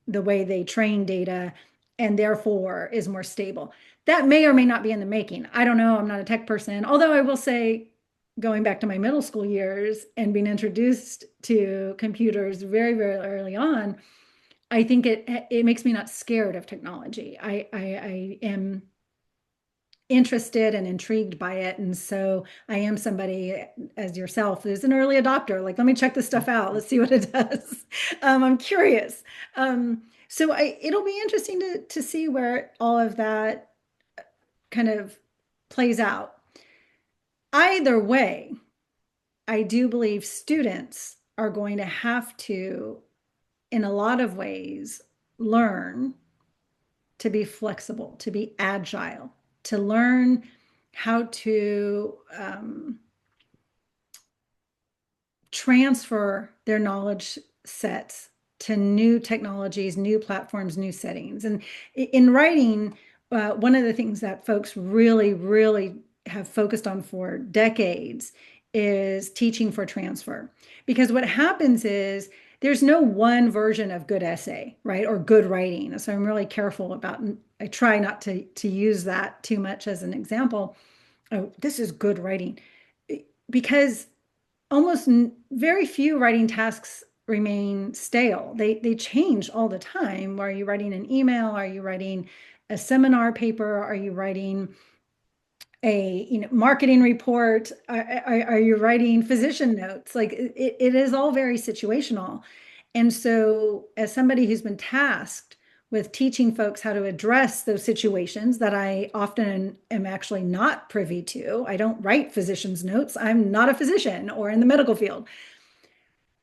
the way they train data and therefore is more stable. That may or may not be in the making. I don't know. I'm not a tech person. Although I will say, going back to my middle school years and being introduced to computers very, very early on, I think it makes me not scared of technology. I am interested and intrigued by it. And so I am somebody, as yourself, who's an early adopter. Like, let me check this stuff out. Let's see what it does. I'm curious. So it'll be interesting to see where all of that kind of plays out. Either way, I do believe students are going to have to, in a lot of ways, learn to be flexible, to be agile, to learn how to transfer their knowledge sets to new technologies, new platforms, new settings. And in writing, one of the things that folks really, really have focused on for decades is teaching for transfer. Because what happens is there's no one version of good essay, right? Or good writing. So I'm really careful about, I try not to use that too much as an example. Oh, this is good writing. Because almost very few writing tasks remain stale. They change all the time. Are you writing an email? Are you writing a seminar paper? Are you writing a marketing report? Are you writing physician notes? Like it is all very situational. And so as somebody who's been tasked with teaching folks how to address those situations that I often am actually not privy to, I don't write physician's notes. I'm not a physician or in the medical field.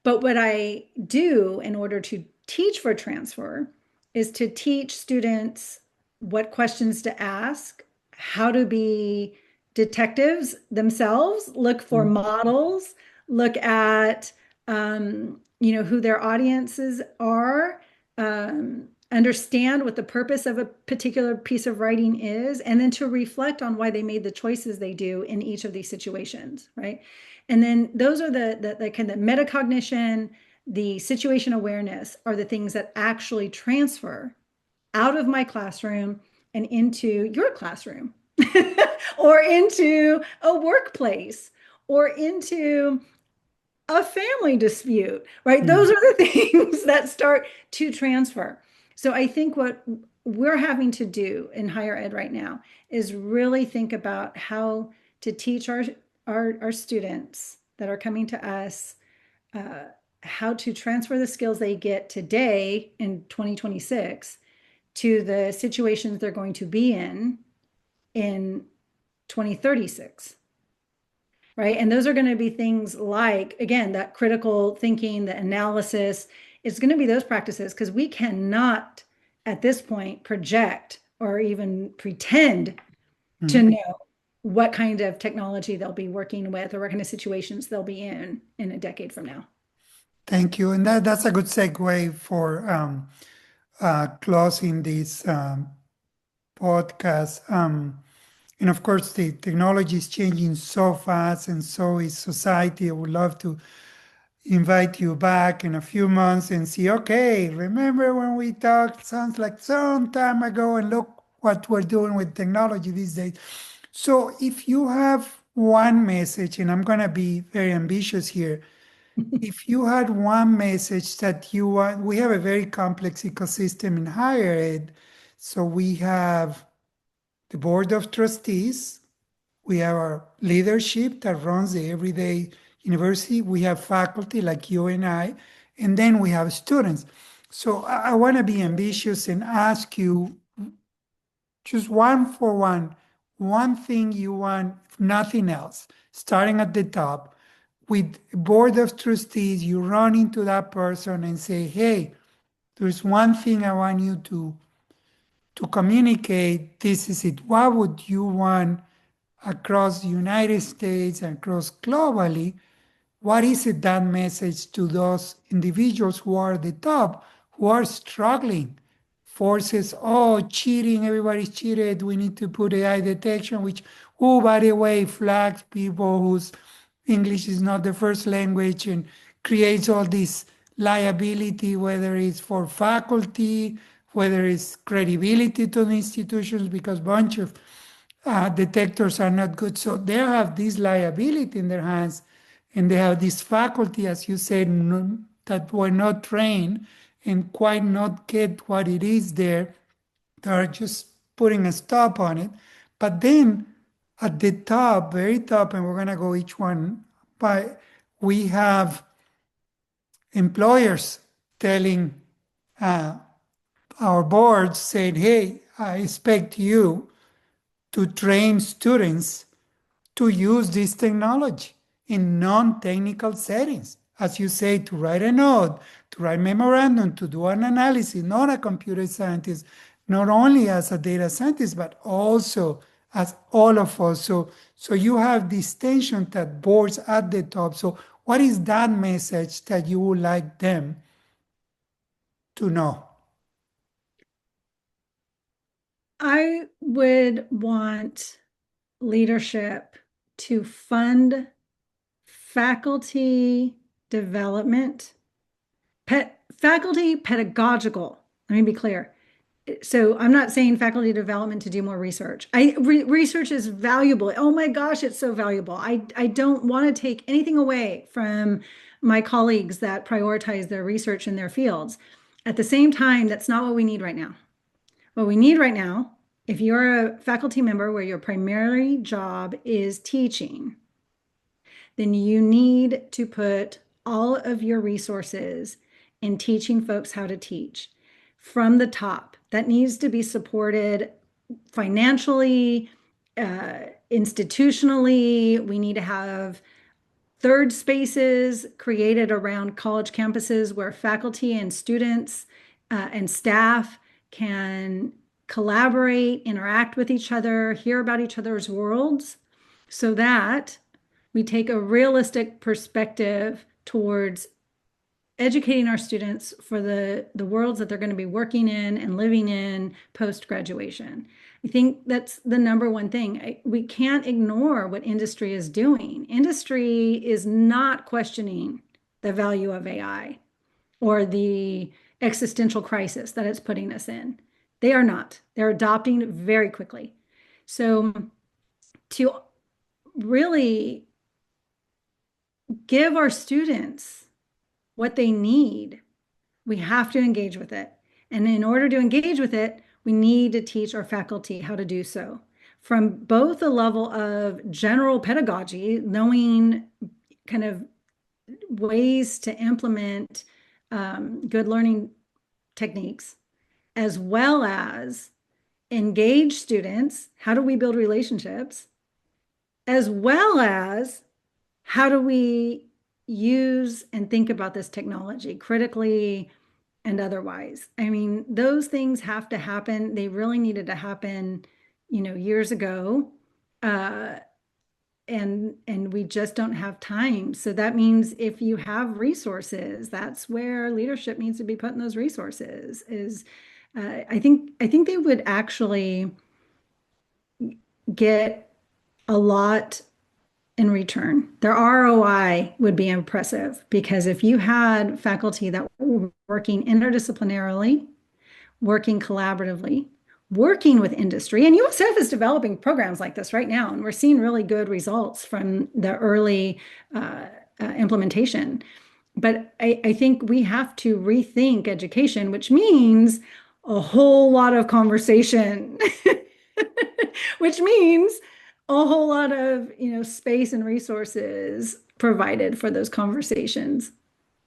But what I do in order to teach for transfer is to teach students what questions to ask, how to be detectives themselves, look for models, look at who their audiences are, understand what the purpose of a particular piece of writing is, and then to reflect on why they made the choices they do in each of these situations, right? And then those are the kind of metacognition, the situation awareness are the things that actually transfer out of my classroom and into your classroom or into a workplace or into a family dispute, right? Those are the things that start to transfer. So I think what we're having to do in higher ed right now is really think about how to teach our students that are coming to us uh, how to transfer the skills they get today in 2026 to the situations they're going to be in 2036. Right. And those are going to be things like, again, that critical thinking, the analysis is going to be those practices because we cannot at this point project or even pretend to know what kind of technology they'll be working with or what kind of situations they'll be in a decade from now. Thank you. And that's a good segue for closing this podcast. And of course, the technology is changing so fast, and so is society. I would love to invite you back in a few months and see, okay, remember when we talked? Sounds like some time ago, and look what we're doing with technology these days. So, if you have one message, and I'm going to be very ambitious here, if you had one message that you want, we have a very complex ecosystem in higher ed. So, we have the board of trustees, we have our leadership that runs the everyday university, we have faculty like you and then we have students. So I want to be ambitious and ask you just one for one thing you want, nothing else, starting at the top. With board of trustees, you run into that person and say, hey, there's one thing I want you to communicate. This is it. What would you want across the United States and across globally? What is it that message to those individuals who are at the top, who are struggling? Forces, oh, cheating, everybody's cheated. We need to put AI detection, which, oh, by the way, flags people whose English is not the first language and creates all this liability, whether it's for faculty, whether it's credibility to the institutions, because a bunch of detectors are not good. So they have this liability in their hands, and they have this faculty, as you said, that were not trained and quite not get what it is there. They are just putting a stop on it. But then at the top, very top, and we're going to go each one by, we have employers telling our boards, saying, hey, I expect you to train students to use this technology in non-technical settings. As you say, to write a note, to write memorandum, to do an analysis, not a computer scientist, not only as a data scientist, but also as all of us. So you have this tension that boards at the top. So what is that message that you would like them to know? I would want leadership to fund faculty development, faculty pedagogical. Let me be clear. So I'm not saying faculty development to do more research. Research is valuable. Oh my gosh, it's so valuable. I don't want to take anything away from my colleagues that prioritize their research in their fields. At the same time, that's not what we need right now. What we need right now, if you're a faculty member where your primary job is teaching, then you need to put all of your resources in teaching folks how to teach from the top. That needs to be supported financially, institutionally. We need to have third spaces created around college campuses where faculty and students and staff can collaborate, interact with each other, hear about each other's worlds, so that we take a realistic perspective towards educating our students for the worlds that they're going to be working in and living in post-graduation. I think that's the number one thing. We can't ignore what industry is doing. Industry is not questioning the value of AI or the existential crisis that it's putting us in. They are not. They're adopting very quickly. So to really give our students what they need, we have to engage with it. And in order to engage with it, we need to teach our faculty how to do so from both the level of general pedagogy, knowing kind of ways to implement good learning techniques, as well as engage students. How do we build relationships? As well as how do we use and think about this technology critically and otherwise? I mean, those things have to happen. They really needed to happen, years ago. And we just don't have time. So that means if you have resources, that's where leadership needs to be putting those resources. I think they would actually get a lot in return. Their ROI would be impressive because if you had faculty that were working interdisciplinarily, working collaboratively, working with industry, and USF is developing programs like this right now, and we're seeing really good results from the early implementation. But I think we have to rethink education, which means a whole lot of conversation, which means a whole lot of, space and resources provided for those conversations.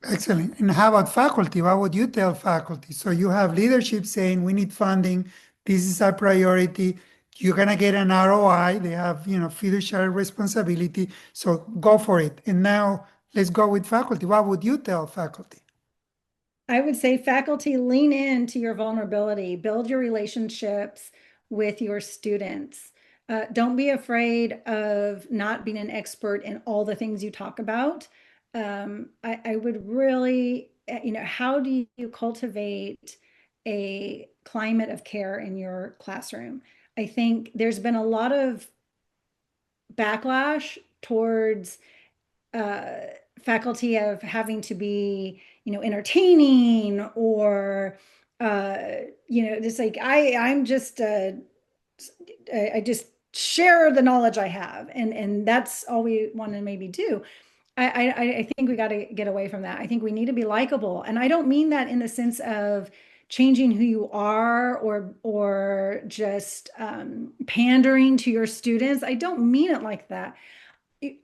Excellent. And how about faculty? What would you tell faculty? So you have leadership saying we need funding. This is our priority. You're gonna get an ROI. They have, fiduciary responsibility. So go for it. And now let's go with faculty. What would you tell faculty? I would say faculty, lean into your vulnerability, build your relationships with your students. Don't be afraid of not being an expert in all the things you talk about. I would really, how do you cultivate a climate of care in your classroom? I think there's been a lot of backlash towards uh, faculty of having to be, entertaining or, just like I'm just, I just share the knowledge I have, and that's all we want to maybe do. I think we got to get away from that. I think we need to be likable, and I don't mean that in the sense of changing who you are or just pandering to your students. I don't mean it like that.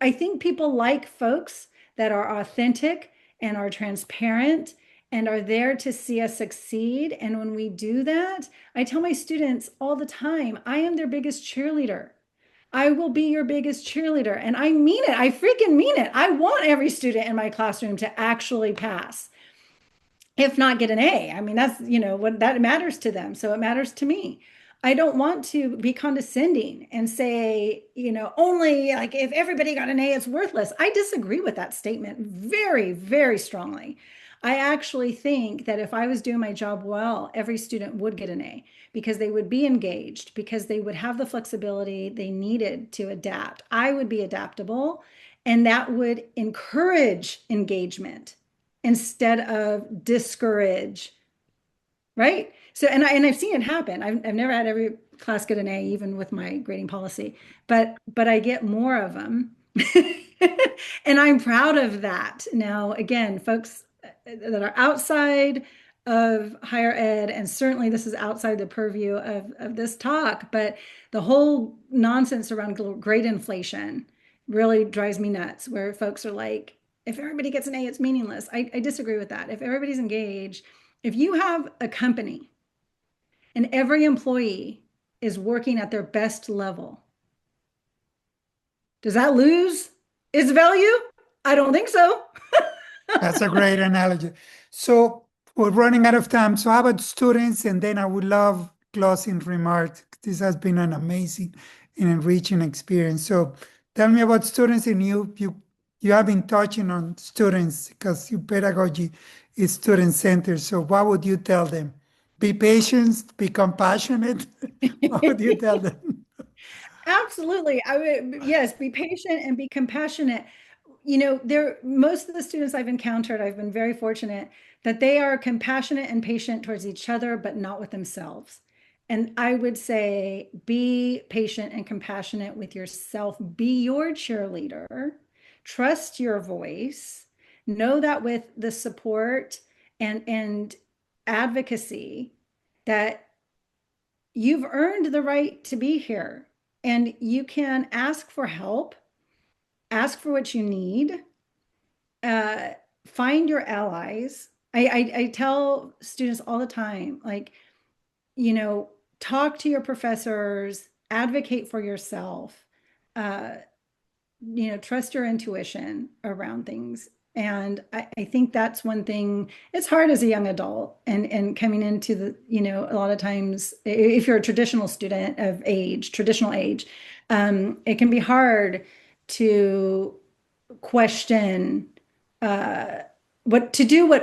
I think people like folks that are authentic and are transparent and are there to see us succeed. And when we do that, I tell my students all the time, I am their biggest cheerleader. I will be your biggest cheerleader. And I mean it. I freaking mean it. I want every student in my classroom to actually pass, if not get an A. I mean, that's, what that matters to them. So it matters to me. I don't want to be condescending and say, only like if everybody got an A, it's worthless. I disagree with that statement very, very strongly. I actually think that if I was doing my job well, every student would get an A because they would be engaged, because they would have the flexibility they needed to adapt. I would be adaptable, and that would encourage engagement instead of discourage, right? So, and I've seen it happen. I've never had every class get an A, even with my grading policy, but I get more of them And I'm proud of that. Now, again, folks that are outside of higher ed, and certainly this is outside the purview of this talk, but the whole nonsense around grade inflation really drives me nuts, where folks are like, if everybody gets an A, it's meaningless. I disagree with that. If everybody's engaged, if you have a company and every employee is working at their best level, does that lose its value? I don't think so. That's a great analogy. So we're running out of time. So how about students? And then I would love closing remarks. This has been an amazing and enriching experience. So tell me about students, and you have been touching on students because your pedagogy is student centered. So what would you tell them? Be patient, be compassionate. What would you tell them? Absolutely. I would, yes, be patient and be compassionate. Most of the students I've encountered, I've been very fortunate that they are compassionate and patient towards each other, but not with themselves. And I would say be patient and compassionate with yourself. Be your cheerleader. Trust your voice. Know that with the support and advocacy that you've earned the right to be here, and you can ask for help, ask for what you need, uh, find your allies. I tell students all the time, like, talk to your professors, advocate for yourself, uh, trust your intuition around things. And I think that's one thing. It's hard as a young adult and coming into a lot of times, if you're a traditional student of age, traditional age, it can be hard to question uh, what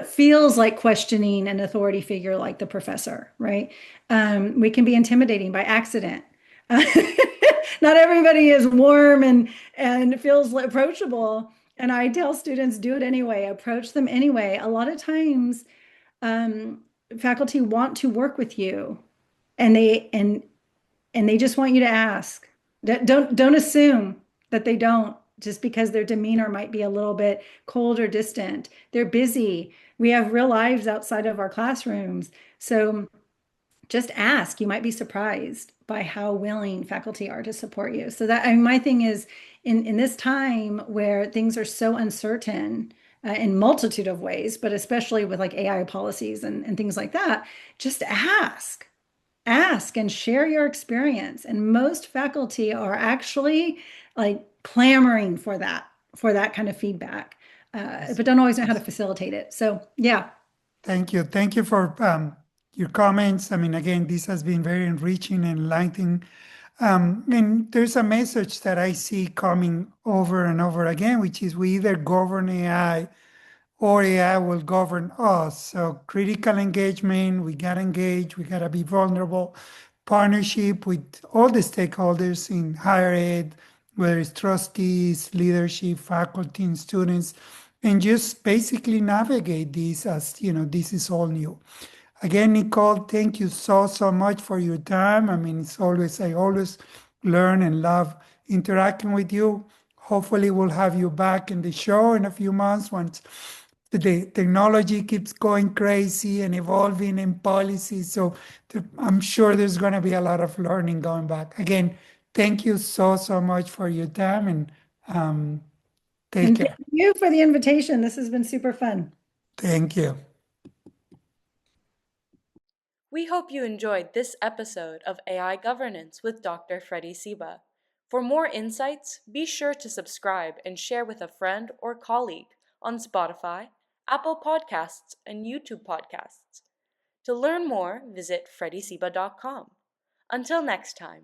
feels like questioning an authority figure like the professor, right? We can be intimidating by accident. Not everybody is warm and feels approachable. And I tell students, do it anyway, approach them anyway. A lot of times, um, faculty want to work with you, and they just want you to ask. Don't assume that they don't, just because their demeanor might be a little bit cold or distant. They're busy. We have real lives outside of our classrooms. So just ask. You might be surprised by how willing faculty are to support you. So that, I mean, my thing is, in this time where things are so uncertain, in multitude of ways, but especially with like AI policies and things like that, just ask and share your experience. And most faculty are actually like clamoring for that kind of feedback, but don't always know how to facilitate it. So yeah. Thank you. Thank you for your comments. I mean, again, this has been very enriching and enlightening. And there's a message that I see coming over and over again, which is we either govern AI or AI will govern us. So critical engagement, we gotta engage, we gotta be vulnerable. Partnership with all the stakeholders in higher ed, whether it's trustees, leadership, faculty, and students, and just basically navigate this as, this is all new. Again, Nicole, thank you so much for your time. I mean, I always learn and love interacting with you. Hopefully, we'll have you back in the show in a few months once the technology keeps going crazy and evolving in policy. So I'm sure there's going to be a lot of learning going back. Again, thank you so much for your time, and take And thank care. you for the invitation. This has been super fun. Thank you. We hope you enjoyed this episode of AI Governance with Dr. Freddie Seba. For more insights, be sure to subscribe and share with a friend or colleague on Spotify, Apple Podcasts, and YouTube Podcasts. To learn more, visit freddieseba.com. Until next time.